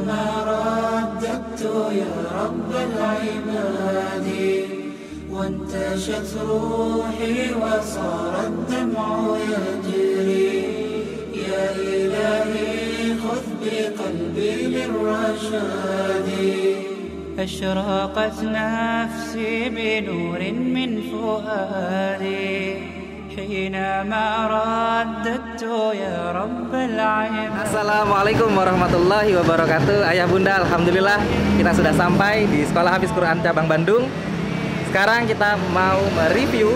حينما رددت يا رب العباد وانتشت روحي وصار الدمع يجري يا إلهي خذ بقلبي للرشاد أشرقت نفسي بنور من فؤادي حينما رددت يا رب العباد. Assalamualaikum warahmatullahi wabarakatuh. Ayah bunda, alhamdulillah kita sudah sampai di Sekolah Hafiz Quran Cabang Bandung. Sekarang kita mau mereview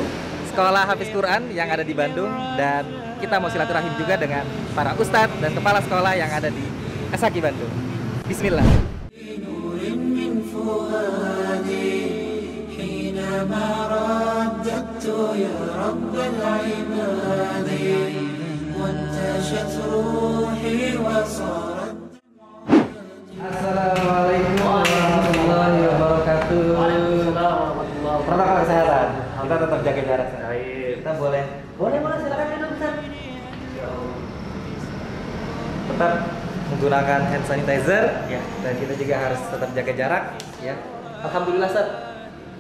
Sekolah Hafiz Quran yang ada di Bandung, dan kita mau silaturahim juga dengan para ustadz dan kepala sekolah yang ada di Asaki Bandung. Bismillah. Assalamualaikum warahmatullahi wabarakatuh. Protokol kesehatan, kita tetap jaga jarak. Kita boleh silakan minum, Ustaz. Tetap menggunakan hand sanitizer ya, dan kita juga harus tetap jaga jarak ya. Alhamdulillah, Ustaz.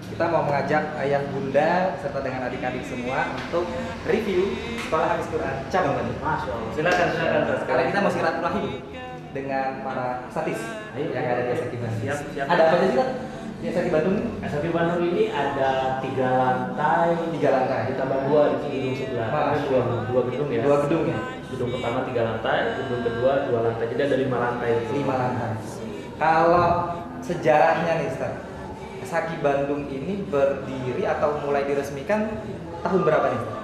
Kita mau mengajak ayah bunda serta dengan adik-adik semua untuk review Sekolah Hafiz Quran Cabang Bandung. Masya Allah. Silakan. Sekarang kita mau silaturahim dengan para satis yang ada di Asaki Bandung. Siap. Ada apa aja sih, Ustaz? Di Asaki Bandung? Asaki Bandung ini ada 3 lantai. 3 lantai. Ditambah 2 di gedung sebelah. Dua gedung ya. 2 gedung ya. Gedung pertama 3 lantai, gedung kedua 2 lantai. Jadi ada 5 lantai. 5 lantai. Kalau sejarahnya nih, Ustaz, Asaki Bandung ini berdiri atau mulai diresmikan tahun berapa nih, Ustaz?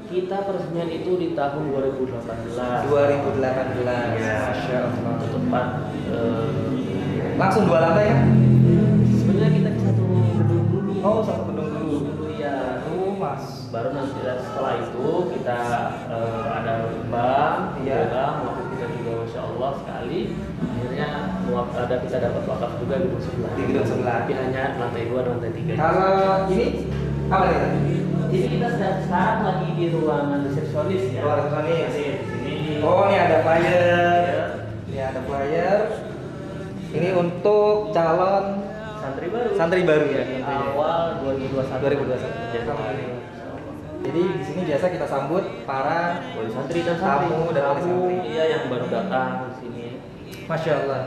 Kita peresmian itu di tahun 2018. 2018. Ya. Masya Allah. Itu tepat. Langsung 2 lantai kan? Sebenarnya kita di satu gedung dulu. Oh, satu gedung dulu. Ya. Mas. Baru nanti setelah itu kita ada bank, Iya. waktu kita juga Masya Allah sekali. Akhirnya kita dapat wakaf juga di gedung sebelah. Di gedung sebelah. Tapi hanya lantai 2 dan lantai 3. Kalau ini apa nih, Ustaz? Ini kita sekarang lagi di ruangan resepsionis ya. Ruangan resepsionis. Di sini. Oh, ini ada flyer. Ya. Ini ada flyer. Ini untuk calon Santri baru ya. Ini awal 2021. 2021. Jadi di sini biasa kita sambut para wali santri dan santri. tamu dan wali santri. Iya, yang baru datang di sini. Masya Allah.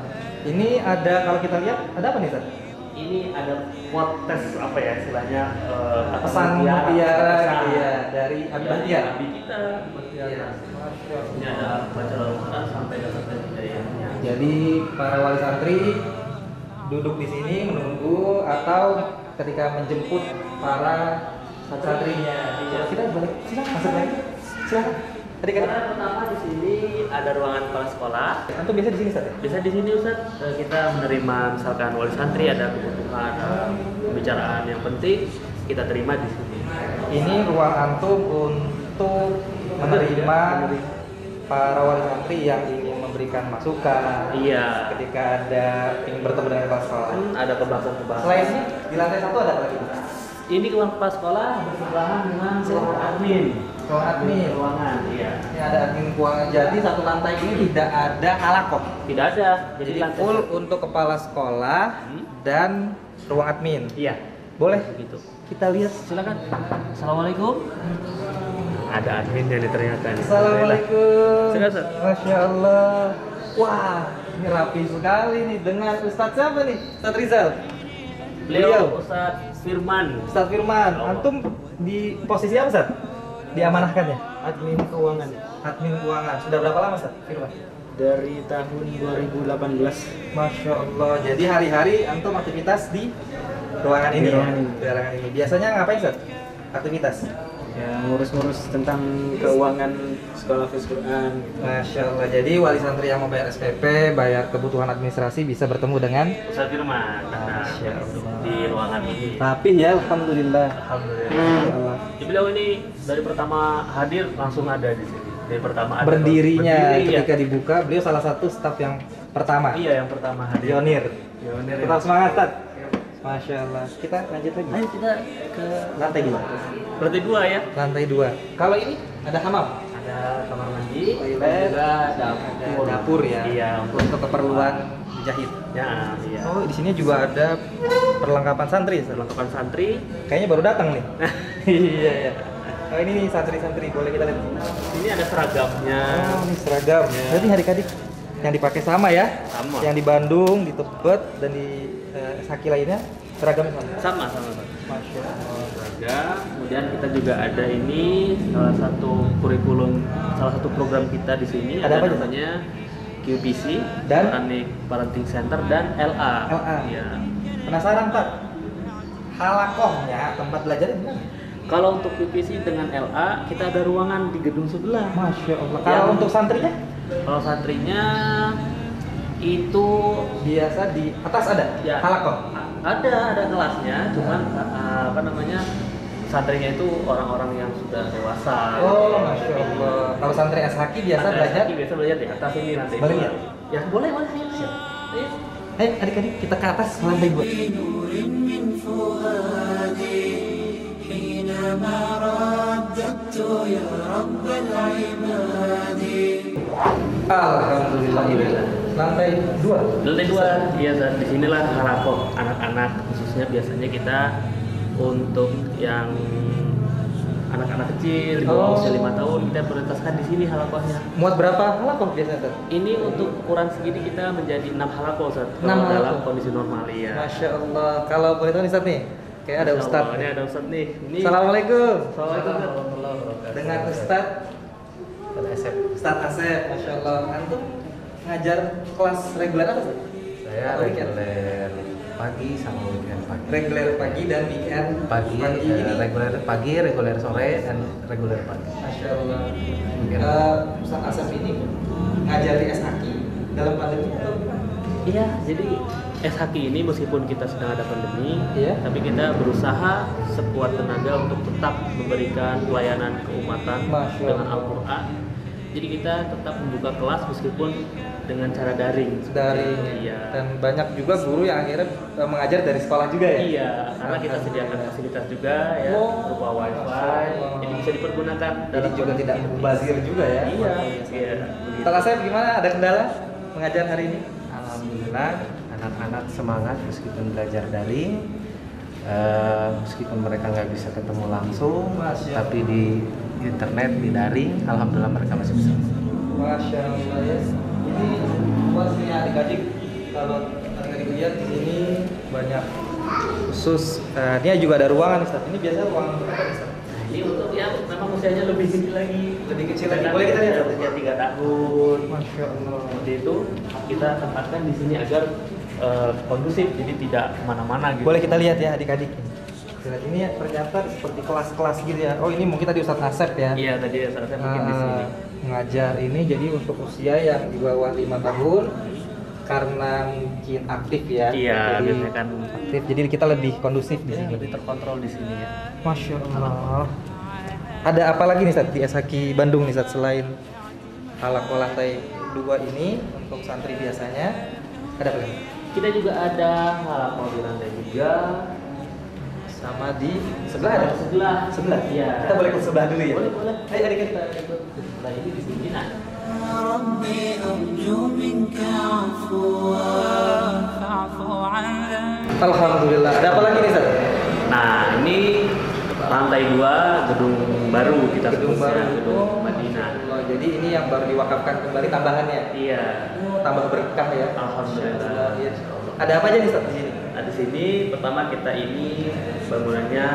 Ini ada, kalau kita lihat ada apa nih, Ustaz? Ini ada potes apa ya istilahnya, Pesan mutiara gitu ya, dari Abi Bahtiar. Abi kita. Iya. Masya Ini Allah. ada baca Al-Quran sampai dapat hidayahnya. Jadi para wali santri duduk di sini menunggu atau ketika menjemput para santrinya. Iya. Kita balik, silakan masuk lagi. Silakan. Tadi kan Karena pertama di sini ada ruangan kepala sekolah. antum biasa di sini, Ustaz ya? Bisa di sini Ustaz, kita menerima misalkan wali santri ada kebutuhan pembicaraan yang penting, kita terima di sini. Ini ruang antum untuk menerima para wali santri yang ingin memberikan masukan. Iya. Ketika ada ingin bertemu dengan kepala sekolah. Ada pembahasan-pembahasan. Selain ini di lantai 1 ada apa lagi? Ini ruang kepala sekolah bersebelahan dengan ruang admin. Ruang admin. Ruangan, iya. Ini ada admin keuangan. Jadi satu lantai ini tidak ada halakoh. Tidak ada. Jadi lantai full satu. untuk kepala sekolah dan ruang admin. Iya. Boleh? Begitu. Kita lihat. Silakan. Assalamualaikum. Ada admin yang diteriakan. Assalamualaikum. Silakan, Ustaz. Masya Allah. Wah, ini rapi sekali nih dengan Ustadz siapa nih? Ustadz Rizal. Beliau Ustaz Firman. Ustadz Firman. Antum di posisi apa, Ustadz? Diamanahkan ya? Admin keuangan. Admin keuangan. Sudah berapa lama, Ustadz Firman? Dari tahun 2018. Masya Allah. Jadi hari-hari antum aktivitas di ruangan ini. ruangan ini. Di ruangan ini. Biasanya ngapain, Ustadz? Aktivitas? Ya, ngurus-ngurus tentang keuangan sekolah Hafiz Quran. Masya Allah. Jadi wali santri yang mau bayar SPP, bayar kebutuhan administrasi bisa bertemu dengan Ustaz Firman. Masya Allah. Di ruangan ini. Rapih ya, alhamdulillah. Alhamdulillah. Jadi beliau ini dari pertama hadir langsung ada di sini. Dari pertama ada. Berdirinya Berdiri, ketika ya. dibuka, beliau salah satu staf yang pertama. Iya, yang pertama hadir. Pionir. Pionir. Tetap semangat, Tad. Masya Allah. Kita lanjut lagi. Ayo kita ke Lantai 2. lantai 2 ya. Lantai 2. Kalau ini ada hamam. Ada ada kamar mandi, Toilet. dan juga Ada dapur. dapur ya. Iya, Untuk keperluan jahit. Ya, iya. Oh, di sini juga ada perlengkapan santri. Ustaz. Perlengkapan santri. Kayaknya baru datang nih. Iya, iya. Oh, ini nih santri-santri, boleh kita lihat. Ini ada seragamnya. Oh, ini seragam. Ya. Berarti adik-adik yang dipakai sama ya? Sama. Yang di Bandung, di Tebet, dan di Saki lainnya seragamnya sama. Sama. Masya Allah. Seragam. Kemudian kita juga ada ini salah satu kurikulum, salah satu program kita di sini. Ada apa aja, namanya QPC Dan? Quranic Parenting Center dan LA. LA. Iya. Penasaran, Pak? Halakohnya, tempat belajarnya di mana? Kalau untuk QPC dengan LA kita ada ruangan di gedung sebelah. Masya Allah. Ya. Kalau untuk santrinya? Kalau santrinya itu Biasa di atas ada? ya Halakoh? ada kelasnya, cuman apa namanya, santrinya itu orang-orang yang sudah dewasa. Oh, Masya Allah. Kalau santri Ashaki biasa belajar? Biasa belajar di atas ini nanti. Boleh ya? Ya boleh. Ayo, siap. Ayo. Ayo adik-adik kita ke atas lantai 2. نور من فؤادي حينما رددت يا رب العباد. Alhamdulillah. Lantai 2. Lantai 2, iya, dan disinilah halakoh anak-anak, khususnya biasanya kita untuk yang anak-anak kecil di bawah usia 5 tahun kita prioritaskan di sini halakohnya. Muat berapa halakoh biasanya, Ustaz? Ini untuk ukuran segini kita menjadi 6 halakoh, Ustaz. 6 Kalau dalam halakoh. kondisi normal ya. Masya Allah. Kalau boleh tahu nih Ustaz nih, kayak ada Masya Ustaz. Allah, ini ada Ustaz nih. Ini Assalamualaikum. Assalamualaikum warahmatullahi wabarakatuh. Dengan Ustaz Asep. Ustaz Asep. Masya Allah. Antum ngajar kelas reguler apa, Ustaz? Saya Atau weekend? reguler pagi sama weekend pagi. Reguler pagi dan weekend Pagi, ini. reguler pagi, reguler sore, dan reguler pagi. Masya Allah. Weekend. Ustaz Asep ini ngajar di SAKI dalam pandemi atau gimana? Iya, jadi SHQ ini meskipun kita sedang ada pandemi, Iya. tapi kita berusaha sekuat tenaga untuk tetap memberikan pelayanan keumatan Masya dengan Allah. Al-Quran. Jadi kita tetap membuka kelas meskipun dengan cara daring. Dari Iya. dan banyak juga guru yang akhirnya mengajar dari sekolah juga ya. Iya, karena kita sediakan fasilitas juga ya, Oh, berupa wifi, Masya Allah. jadi bisa dipergunakan. Jadi dalam juga kondisi tidak kritis. mubazir juga ya. Iya, iya. Ustaz Asep gimana? Ada kendala mengajar hari ini? Alhamdulillah, anak-anak semangat meskipun belajar daring, meskipun mereka nggak bisa ketemu langsung, Masya tapi di internet, di daring, alhamdulillah mereka masih bisa. Masya Allah ya. Ini luasnya adik-adik. Kalau adik-adik lihat di sini banyak khusus. Ini juga ada ruangan Ustaz. Ini biasa ruangan untuk apa Ustaz? Ini untuk yang memang usianya lebih kecil lagi. Lebih kecil lagi. Boleh kita lihat? Usia 3 tahun. Masya Allah. Seperti itu kita tempatkan di sini agar kondusif, jadi tidak kemana-mana gitu. Boleh kita lihat ya adik-adik. Lihat ini ya, ternyata seperti kelas-kelas gitu ya. Oh ini mungkin tadi Ustaz Asep ya. Iya, tadi saya mungkin di sini. Mengajar ini jadi untuk usia yang di bawah 5 tahun karena mungkin aktif ya. Iya, jadi biasanya kan aktif. Jadi kita lebih kondusif di ya, sini. lebih terkontrol di sini ya. Masya Allah. Ada apa lagi nih Ustaz di SHQ Bandung nih Ustaz selain halakoh lantai 2 ini untuk santri biasanya? Ada apa lagi? Kita juga ada halakoh di lantai 3 Sama di sebelah ada? sebelah. Iya. Kita boleh ke sebelah dulu ya? Boleh. Ayo adik kita. Nah, ini di sini nah. ربي أرجو منك عفوا فاعف عن ذنبي. Alhamdulillah. Ada apa lagi nih Ustaz? Nah, ini lantai 2 gedung baru kita Gedung sebutnya, baru. gedung Madinah. Oh, jadi ini yang baru diwakafkan kembali tambahannya. Iya. Tambah berkah ya. Alhamdulillah. Iya. Ada apa aja nih Ustaz di sini? Nah, di sini pertama kita ini bangunannya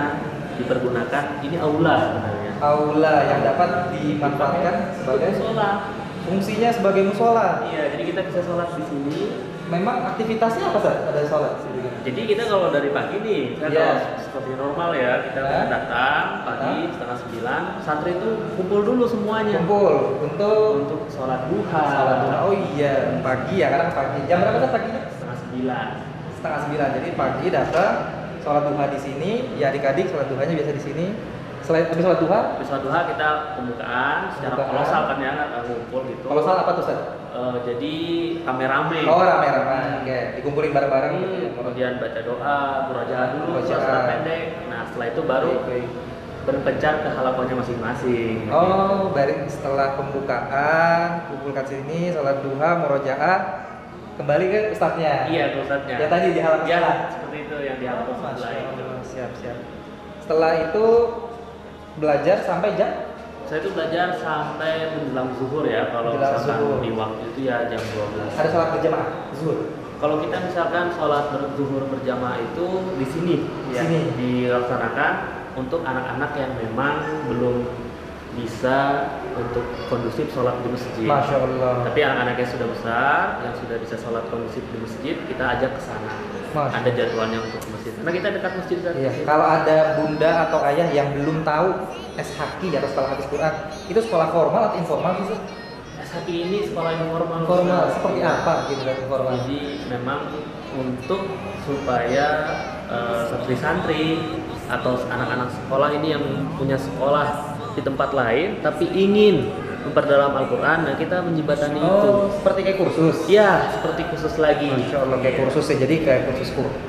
dipergunakan, ini aula sebenarnya. Aula yang dapat dimanfaatkan sebagai sholat. fungsinya sebagai musola. Iya, jadi kita bisa sholat di sini. Memang aktivitasnya apa Ustaz? Ada sholat di sini. Jadi kita kalau dari pagi nih, kita Iya. kalau seperti normal ya, kita Ya. datang pagi setengah 9, santri itu kumpul dulu semuanya Kumpul untuk sholat duha. Salat duha. Oh iya, pagi ya, karena pagi. Jam berapa Ustaz paginya? Setengah 9. Setengah 9. Jadi pagi datang sholat duha di sini. Ya adik-adik sholat duhanya biasa di sini. Selain habis sholat duha, Habis sholat duha kita pembukaan secara Pembukaan. kolosal kan ya, nggak ngumpul gitu. kalau salah apa tuh Ustaz? Jadi rame-rame. Oh rame-rame. Oke, dikumpulin bareng-bareng gitu ya. Kemudian baca doa, murajaah dulu, Murajaah. surat pendek. Nah setelah itu baru Baik. berpencar ke halamannya masing-masing. Oh, baik, setelah pembukaan kumpulkan sini, sholat duha, murojaah, kembali ke ustadznya. Iya, ke ustadznya. Ya tadi di halaman Ya, sebelah. seperti itu yang di halaman Masya sebelah itu. Allah, siap. Setelah itu belajar sampai jam Saya itu belajar sampai menjelang zuhur ya. Kalau Menjelang misalkan zuhur. di waktu itu ya jam 12. ada sholat berjamaah zuhur. Kalau kita misalkan sholat zuhur berjamaah itu di sini, Di ya, sini. dilaksanakan untuk anak-anak yang memang belum bisa untuk kondusif sholat di masjid. Masya Allah. Tapi anak-anak yang sudah besar, yang sudah bisa sholat kondusif di masjid, kita ajak ke sana. Masya Ada jadwalnya untuk ke masjid. Karena kita dekat masjid kan. Iya, kalau ada bunda atau ayah yang belum tahu SHQ atau sekolah habis Quran, itu sekolah formal atau informal sih? Sir? SHQ ini sekolah informal. Informal Ustaz. seperti Iya. apa gitu kan informal? Jadi memang untuk supaya santri-santri atau anak-anak sekolah ini yang punya sekolah di tempat lain tapi ingin memperdalam Al-Quran, nah kita menjembatani itu. Oh, seperti kayak kursus. Iya, seperti khusus lagi. Masya Allah, kayak kursus ya, jadi kayak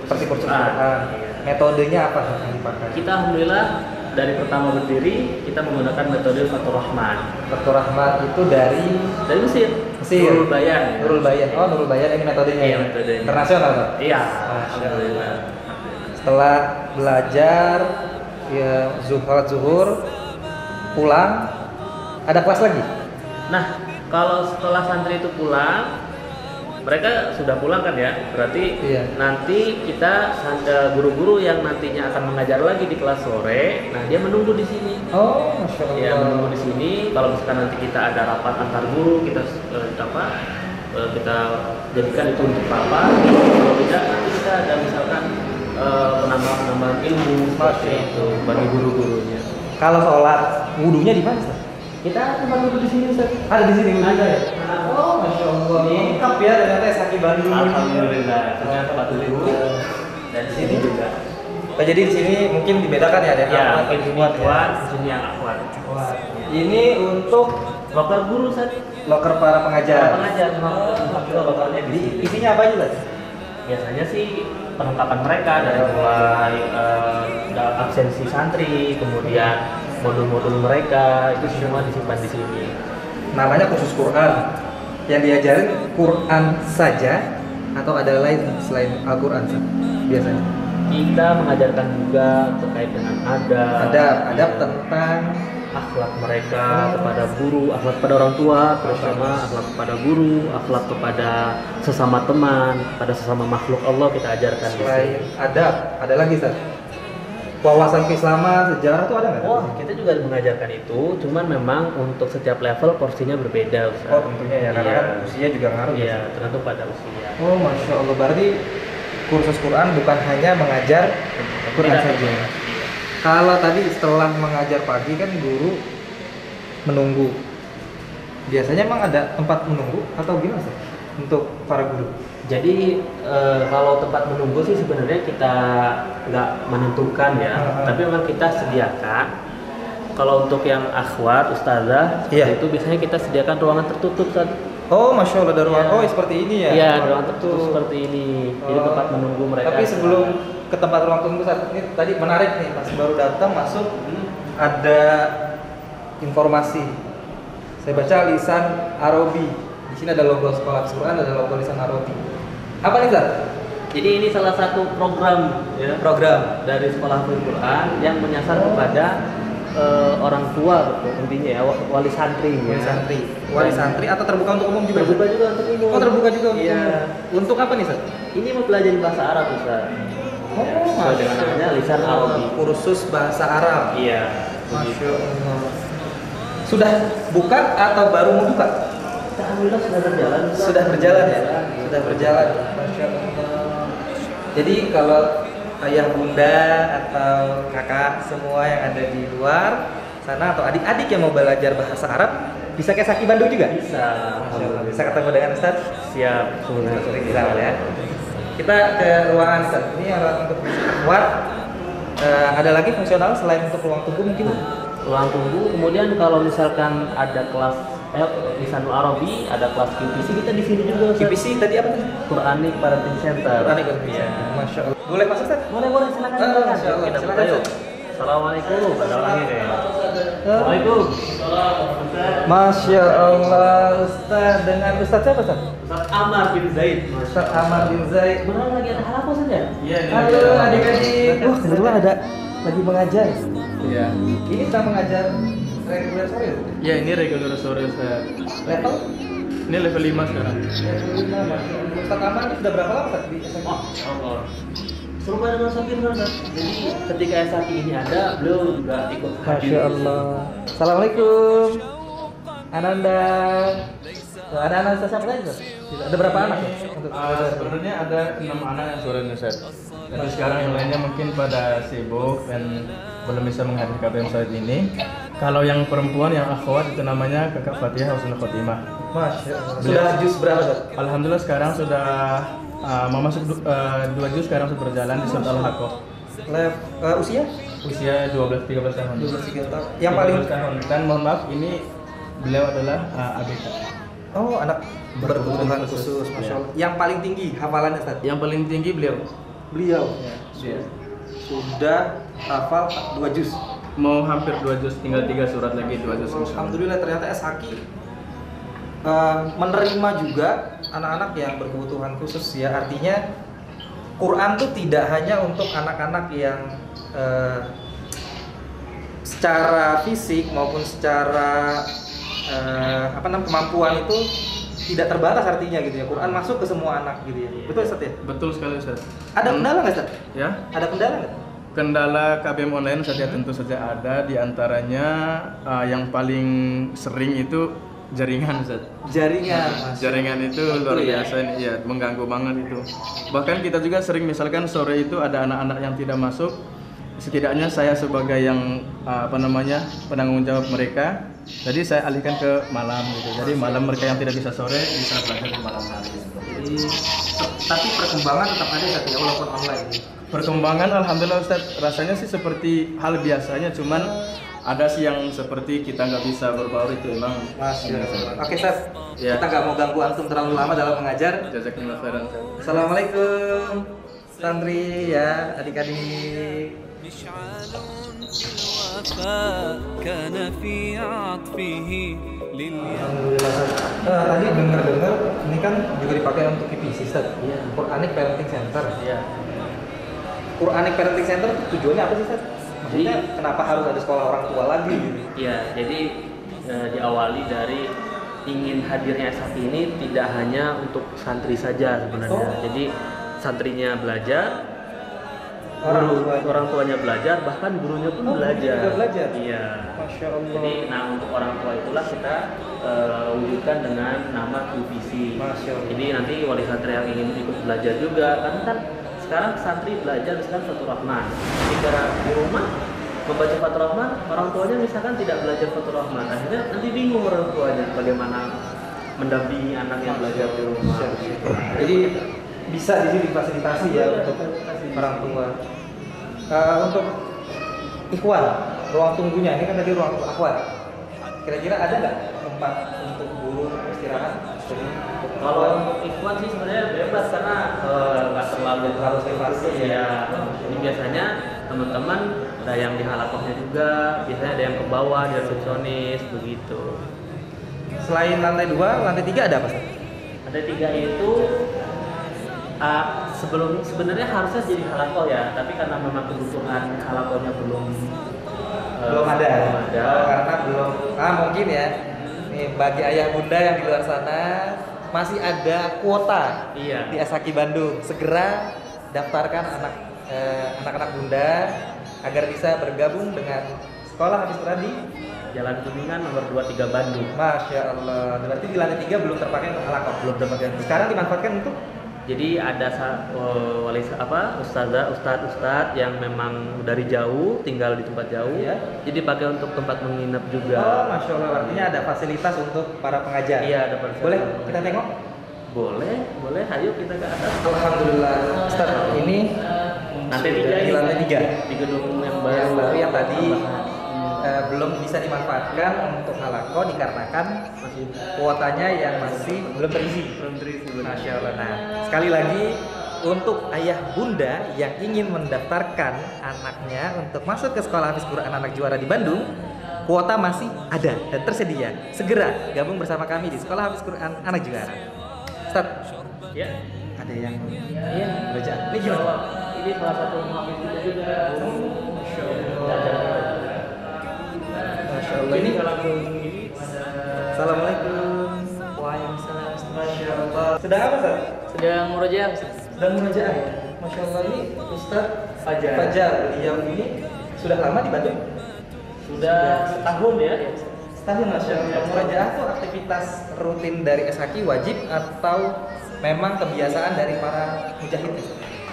seperti kursus Ah, Quran. iya. Metodenya apa yang dipakai? Kita alhamdulillah dari pertama berdiri kita menggunakan metode Fathur Rahman Fathur Rahman itu dari Mesir. Mesir. Nurul Bayan. Nurul Bayan. Oh, Nurul Bayan ini metodenya. Iya, ya? metodenya. Internasional, Pak. Iya, Masya alhamdulillah. Setelah belajar ya zuhur, pulang ada kelas lagi. Nah, kalau setelah santri itu pulang, mereka sudah pulang kan ya, berarti Iya. nanti kita guru-guru yang nantinya akan mengajar lagi di kelas sore, nah dia menunggu di sini. Oh, Masya Allah. Ya, menunggu di sini. Kalau misalkan nanti kita ada rapat antar guru, kita kita jadikan itu untuk rapat. Kalau tidak, nanti kita ada misalkan penambahan ilmu seperti itu bagi guru-gurunya. Kalau sholat wudunya di mana, Ustaz? Kita tempat duduk di sini, Ustaz. Ada di sini wudunya. Ada ya? Oh, Masya Allah. Lengkap ya ternyata SHQ Bandung. Alhamdulillah, punya tempat duduk dan di sini juga. Oh, jadi di sini mungkin dibedakan ya, ada yang Ya, akhwat, ini yang kuat ya. kuat, di sini yang akhwat. Ini untuk Loker guru, Ustaz. loker para pengajar. Pengajar, lokernya di sini. Isinya apa aja, Ustaz? Biasanya sih perlengkapan mereka dari mulai absensi santri, kemudian modul-modul mereka itu semua disimpan di sini. Namanya khusus Quran. Yang diajarin Quran saja atau ada lain selain Al-Quran, Ustaz? Biasanya. Kita mengajarkan juga terkait dengan Adab tentang akhlak mereka kepada guru, akhlak kepada orang tua, terutama akhlak kepada guru, akhlak kepada sesama teman, pada sesama makhluk Allah kita ajarkan di sini. selain adab, ada lagi, Ustaz? Wawasan keislaman, sejarah itu ada nggak? Oh, kita juga mengajarkan itu, cuman memang untuk setiap level porsinya berbeda, Ustaz. Oh, tentunya ya, karena Iya. kan usia juga ngaruh ya. Iya, tergantung pada usia. Oh, Masya Allah, berarti kursus Quran bukan hanya mengajar Quran Tidak. saja. Kalau tadi setelah mengajar pagi kan guru menunggu. Biasanya emang ada tempat menunggu atau gimana sih untuk para guru? Jadi kalau tempat menunggu sih sebenarnya kita nggak menentukan ya, tapi memang kita sediakan. Kalau untuk yang akhwat, ustazah, Iya. itu biasanya kita sediakan ruangan tertutup, Ustaz. Oh, Masya Allah, ada ruang. Iya. Oh, seperti ini ya? Iya, Ruang ruang tertutup seperti ini. Jadi Oh. tempat menunggu mereka. Tapi sebelum ke tempat ruang tunggu saat ini tadi menarik nih, pas baru datang masuk ada informasi. Saya baca lisan Arabi. Di sini ada logo sekolah Quran, ada logo lisan Arabi. Apa nih, Zat? Jadi ini salah satu program ya, Program. dari sekolah Al-Quran yang menyasar kepada orang tua gitu, intinya ya, wali santri. Wali ya. santri. Wali santri atau terbuka untuk umum juga? Terbuka juga untuk umum. Oh, terbuka juga untuk Iya. umum. Untuk apa nih, Zat? Ini mempelajari bahasa Arab, Ustaz. Oh, Ya, sesuai dengan Masya namanya Allah. lisan Arabi. Kursus bahasa Arab. Iya. Masya Allah. Sudah buka atau baru mau buka? Alhamdulillah sudah berjalan. Ustaz. Sudah berjalan ya? Sudah berjalan. Masya Allah. Jadi kalau ayah bunda atau kakak semua yang ada di luar sana atau adik-adik yang mau belajar bahasa Arab bisa ke Saki Bandung juga? Bisa. Masya Allah. Bisa ketemu dengan Ustaz? Siap. Sering di sana ya. Kita ke ruangan Ustaz. Ini ruangan untuk kuat. Ada lagi fungsional selain untuk ruang tunggu mungkin? Ruang tunggu. Kemudian kalau misalkan ada kelas Lisanul Arabi, ada kelas QPC, kita di sini juga. Ustaz. QPC tadi apa tadi? Quranic Parenting Center. Quranic Parenting Iya. Center. Masya Allah. Boleh masuk Ustaz? Boleh, silakan. Masya Allah. Kita Silakan buka yuk. Ustaz. Assalamualaikum. Ada lagi deh. Assalamualaikum. Masya Allah, Ustaz. Dengan Ustaz siapa, Ustaz? Ustaz Amar bin Zaid. Ustaz Amar bin Zaid. Benar lagi ada hal apa saja? Iya, Halo adik-adik. Wah, kebetulan ada lagi mengajar. Iya. Ini sedang mengajar reguler sore. Iya, ini regular sore Ustaz. Level Ini level 5 sekarang. level 5. Masya Allah. Ustaz Amar ini sudah berapa lama, Ustaz, di SMA? Oh, Allah. Serupa dengan Sakir Ustaz. Jadi ketika Saki ini ada, beliau juga ikut hadir. Masya Allah. Assalamualaikum. Ananda. Tuh, ada anak Ustaz siapa lagi, Ustaz? Ada berapa anak ya? Untuk Sebenarnya ada 6 anak yang sore nih Ustaz. Tapi sekarang yang lainnya mungkin pada sibuk dan belum bisa menghadiri KBM saat ini. Kalau yang perempuan yang akhwat itu namanya Kakak Fatihah Husnul Khotimah. Masya Allah. Sudah jus berapa, Ustaz? Alhamdulillah sekarang sudah mau masuk 2 juz sekarang sudah berjalan di surat Al-Haqqah. Usia? Usia 12-13 tahun. 12 tahun. Yang paling 12 tahun. Dan mohon maaf ini beliau adalah ABK. Oh, anak berkebutuhan khusus, Masya Allah. Yang paling tinggi hafalannya, Ustaz? Yang paling tinggi beliau. Beliau Iya. sudah hafal 2 juz. Mau hampir 2 juz, tinggal 3 surat lagi 2 juz. Alhamdulillah, ternyata Haki menerima juga anak-anak yang berkebutuhan khusus ya. Artinya Quran tuh tidak hanya untuk anak-anak yang secara fisik maupun secara kemampuan itu tidak terbatas artinya gitu ya. Quran masuk ke semua anak gitu ya. Betul, Ustaz ya? Betul sekali Ustaz. Ada kendala nggak, Ustaz? Ya. Ada kendala nggak? Kendala KBM online saja tentu saja ada, di antaranya yang paling sering itu jaringan Ustaz. Jaringan. Jaringan itu luar biasa ini, ya mengganggu banget itu. Bahkan kita juga sering misalkan sore itu ada anak-anak yang tidak masuk, setidaknya saya sebagai yang penanggung jawab mereka, jadi saya alihkan ke malam gitu. Jadi malam mereka yang tidak bisa sore bisa belajar di malam hari. Tapi perkembangan tetap ada, Ustaz ya, walaupun online. Perkembangan alhamdulillah Ustaz, rasanya sih seperti hal biasanya, cuman ada sih yang seperti kita nggak bisa berbaur itu emang. Oke, Ustaz. Ya. Kita nggak mau ganggu antum terlalu lama dalam mengajar. Jazakallahu khairan Ustaz. Assalamualaikum santri ya, adik-adik. كان في عطفه Alhamdulillah, Ustaz. Tadi dengar-dengar ini kan juga dipakai untuk KPC, Ustaz. Iya. Quranic Parenting Center. Iya. Quranic Parenting Center tujuannya apa sih, Ustaz? Maksudnya kenapa harus ada sekolah orang tua lagi gitu? Iya, jadi diawali dari ingin hadirnya Saki ini tidak hanya untuk santri saja sebenarnya. Oh. Jadi santrinya belajar, Orang orang tuanya belajar, bahkan gurunya pun belajar. juga belajar? Iya. Masya Allah. Jadi, untuk orang tua itulah kita wujudkan dengan nama QVC. Masya Allah. Jadi nanti wali santri yang ingin ikut belajar juga, karena kan sekarang santri belajar misalkan Fathur Rahman. Jika di rumah membaca Fathur Rahman, orang tuanya misalkan tidak belajar Fathur Rahman, akhirnya nanti bingung orang tuanya bagaimana mendampingi anak yang belajar di rumah. Jadi bisa di sini difasilitasi ya untuk orang tua. Untuk ikhwan, ruang tunggunya ini kan tadi ruang akhwat. Kira-kira ada nggak tempat untuk guru istirahat? Kalau ikhwan sih sebenarnya bebas karena nggak terlalu harus privasi ya. Jadi biasanya teman-teman ada yang di halakohnya juga, biasanya ada yang ke bawah, di resepsionis begitu. Selain lantai 2, lantai 3 ada apa, Ustaz? Ada 3 itu sebenarnya harusnya jadi halakoh ya, tapi karena memang kebutuhan halakohnya belum ada. Karena belum mungkin ya. Nih bagi ayah bunda yang di luar sana masih ada kuota Iya. di Asaki Bandung. Segera daftarkan anak-anak bunda agar bisa bergabung dengan sekolah Hafiz Quran di Jalan Kuningan nomor 23 Bandung. Masya Allah. Berarti di lantai 3 belum terpakai untuk halakoh. Belum terpakai. Sekarang dimanfaatkan untuk Jadi ada ustadz yang memang dari jauh, tinggal di tempat jauh, Iya. jadi pakai untuk tempat menginap juga. Oh, Masya Allah. Artinya ada fasilitas untuk para pengajar. Iya, ada fasilitas. Boleh kita tengok? Boleh, ayo kita ke atas. Alhamdulillah. Ustaz, ini Lantai 3 di lantai 3 di gedung yang yang baru baru yang tadi belum bisa dimanfaatkan untuk halakoh dikarenakan kuotanya yang masih belum terisi. Masya Allah. Nah, sekali lagi untuk ayah bunda yang ingin mendaftarkan anaknya untuk masuk ke sekolah Hafiz Quran Anak Juara di Bandung, kuota masih ada dan tersedia. Segera gabung bersama kami di sekolah Hafiz Quran Anak Juara. Ustaz, Ya. ada yang Iya. baca. Ini gimana? Ini salah satu hafiz kita juga. Masya Allah. Ini langsung ini. Assalamualaikum. Waalaikumsalam. Masya Allah. Sedang apa, Ustaz? Sedang murojaah. Sedang murojaah. Masya Allah, ini Ustaz Fajar. Fajar. Beliau ini sudah lama di Bandung? Sudah setahun ya. Setahun, Masya Allah. Murojaah itu aktivitas rutin dari SHQ wajib atau memang kebiasaan dari para mujahid?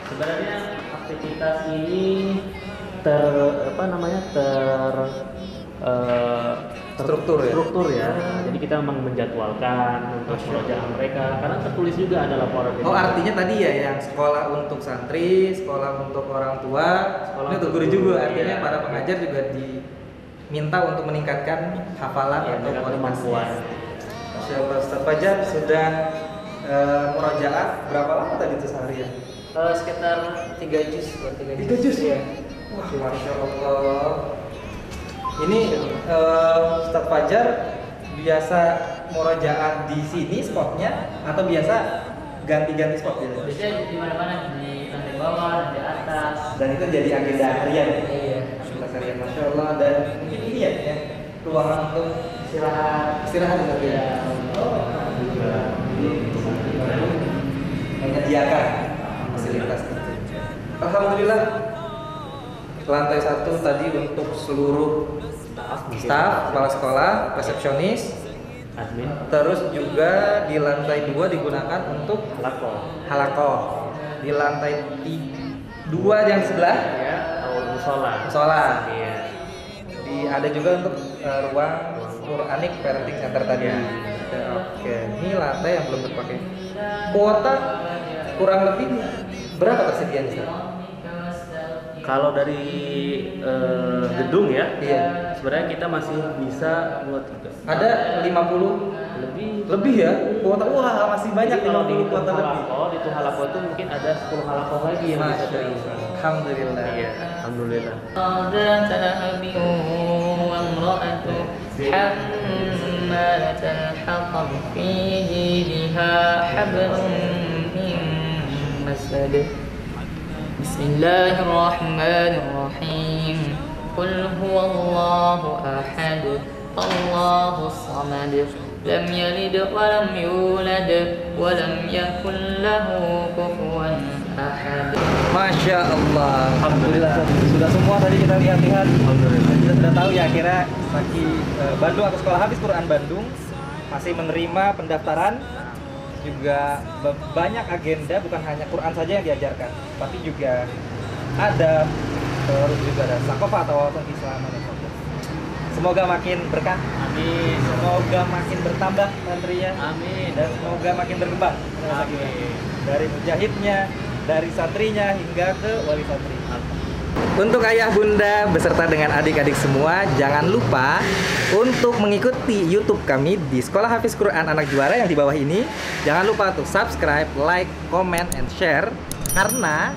Sebenarnya aktivitas ini struktur ya. Jadi kita memang menjadwalkan untuk murojaah mereka karena tertulis juga ada laporan. Oh, artinya tadi ya yang sekolah untuk santri, sekolah untuk orang tua, Sekolah ini untuk untuk guru guru, juga. Artinya iya. para pengajar juga diminta untuk meningkatkan hafalan Ya, atau dengan kualitasnya. kemampuan. Masya Allah, Ustaz Fajar sudah murojaah berapa lama tadi itu seharian? Sekitar 3 juz. 3 juz ya? Wah, Masya Allah. Ini Ustaz Fajar biasa murojaah di sini spotnya atau biasa ganti-ganti spot gitu? Biasanya di mana-mana, di lantai bawah, di atas. Dan itu jadi agenda harian. Iya. Agenda harian, Masya Allah. Dan mungkin ini ya, ruangan untuk istirahat gitu ya. Menyediakan fasilitas itu. Alhamdulillah. Lantai 1 tadi untuk seluruh staf, kepala sekolah, resepsionis. Admin. Terus juga di lantai 2 digunakan untuk halakoh. Di lantai 2 yang sebelah Ya, musola. musola. Iya. Ada juga untuk ruang Quranic Parenting Center tadi. Ya. Oke, ini lantai yang belum terpakai. Kuota kurang lebih berapa tersedianya, Ustaz? Kalau dari gedung ya, Iya. sebenarnya kita masih bisa buat Ada 50 lebih ya kuota. Wah, masih banyak Jadi kalau 50 kuota lebih. di halako itu mungkin ada 10 halako lagi yang bisa Masya terisi. Allah. Alhamdulillah. Iya, alhamdulillah. حمالة الحطب في جيدها حبل من مسد بسم الله الرحمن الرحيم قل هو الله أحد الله الصمد لم يلد ولم يولد ولم يكن له كفوا أحد. Masya Allah. Alhamdulillah. Sudah semua tadi kita lihat-lihat. Kita sudah tahu ya kira Saki Bandung atau Sekolah Hafiz Quran Bandung masih menerima pendaftaran. Juga banyak agenda, bukan hanya Quran saja yang diajarkan, tapi juga ada terus juga ada sakofa atau wawasan keislaman dan sebagainya. Semoga makin berkah. Amin. Semoga makin bertambah santrinya. Amin. Dan semoga makin berkembang. Amin. Dari mujahidnya, dari santrinya hingga ke wali santri. Untuk ayah bunda beserta dengan adik-adik semua, jangan lupa untuk mengikuti YouTube kami di Sekolah Hafiz Quran Anak Juara yang di bawah ini. Jangan lupa untuk subscribe, like, comment, and share, karena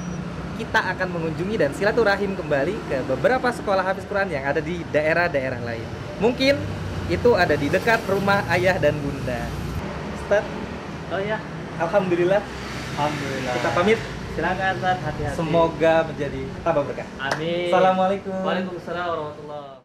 kita akan mengunjungi dan silaturahim kembali ke beberapa sekolah Hafiz Quran yang ada di daerah-daerah lain. Mungkin itu ada di dekat rumah ayah dan bunda. Ustaz, Oh ya, alhamdulillah. alhamdulillah. Kita pamit. Silakan Ustaz, hati-hati. Semoga menjadi tambah berkah. Amin. Assalamualaikum. Waalaikumsalam warahmatullahi.